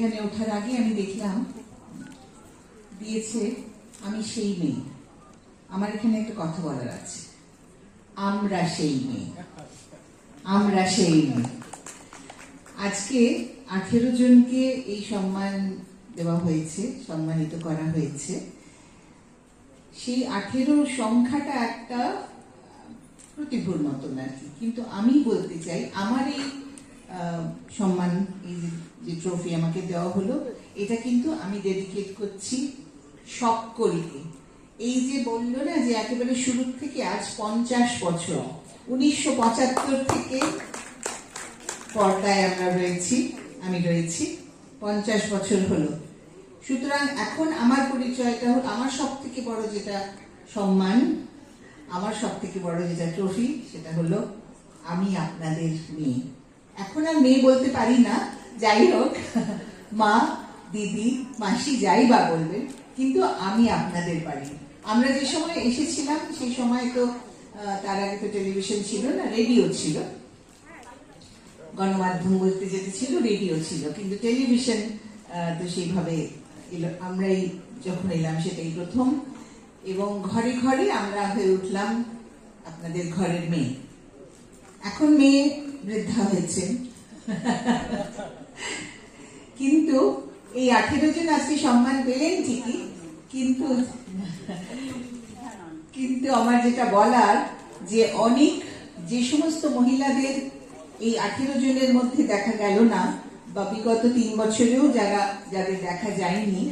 এখানে ওঠার আগে আমি দেখলাম দিয়েছে আমি সেই মেয়ে। আমার এখানে একটা কথা বলার আছে, আমরা সেই মেয়ে, আমরা সেই মেয়ে। আজকে 18 জনকে এই সম্মান দেওয়া হয়েছে, সম্মানিত করা হয়েছে। সেই 18 সংখ্যাটা একটা প্রতিভূর মতন আর কি, কিন্তু আমি বলতে চাই আমার এই সম্মান, এই যে ট্রফি আমাকে দেওয়া হলো, এটা কিন্তু আমি ডেডিকেট করছি সকলকে। এই যে বললো না যে একেবারে শুরু থেকে আজ 50 বছর, 1975 থেকে পর্দায় আমরা রয়েছি, আমি রয়েছি, 50 বছর হলো। সুতরাং এখন আমার পরিচয়টা হল, আমার সব থেকে বড় যেটা সম্মান, আমার সব থেকে বড় যেটা ট্রফি, সেটা হলো আমি আপনাদের মেয়ে। এখন আর মেয়ে বলতে পারি না, যাই হোক, মা, দিদি, মাসি যাই বা বলবেন, কিন্তু আমি আপনাদের পারি। আমরা যে সময় এসেছিলাম সেই সময় তো তার আগে তো টেলিভিশন ছিল না, রেডিও ছিল, গণমাধ্যম বলতে যেতে ছিল রেডিও ছিল, কিন্তু টেলিভিশন তো সেইভাবে আমরাই যখন এলাম সেটাই প্রথম, এবং ঘরে ঘরে আমরা হয়ে উঠলাম আপনাদের ঘরের মেয়ে। এখন মেয়ে বৃদ্ধা হয়েছে, কিন্তু এই 18 জন আজকে সম্মান পেলেন ঠিকই, কিন্তু কিন্তু আমার যেটা বলার, যে অনেক যে সমস্ত মহিলাদের এই 18 জনের মধ্যে দেখা গেল না, বা বিগত 3 বছরেও যাদের দেখা যায়নি,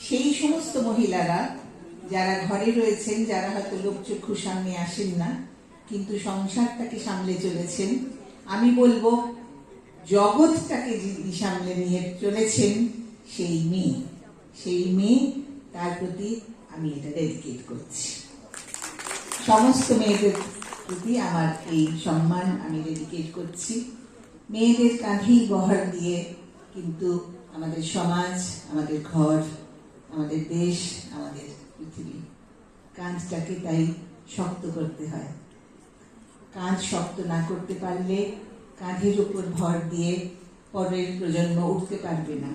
সেই সমস্ত মহিলারা যারা ঘরে রয়েছেন, যারা হয়তো লোকচক্ষুর সামনে আসেন না, কিন্তু সংসারটাকে সামলে চলেছেন, আমি বলবো জগৎটাকে যিনি সামলে নিয়ে চলেছেন সেই মেয়ে, সেই মেয়ে, তার প্রতি আমি এটা ডেডিকেট করছি। সমস্ত মেয়েদের প্রতি আমার এই সম্মান আমি ডেডিকেট করছি। মেয়েদের কাঁধেই বহর দিয়ে কিন্তু আমাদের সমাজ, আমাদের ঘর, আমাদের দেশ, আমাদের পৃথিবী, কাঁধটাকে তাই শক্ত করতে হয়। কাঁধ শক্ত না করতে পারলে কাঁধের উপর ভর দিয়ে পরের প্রজন্ম উঠতে পারবে না।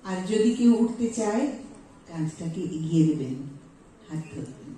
আর যদি কেউ উঠতে চায়, কাঁধটাকে এগিয়ে দেবেন, হাত ধরবেন।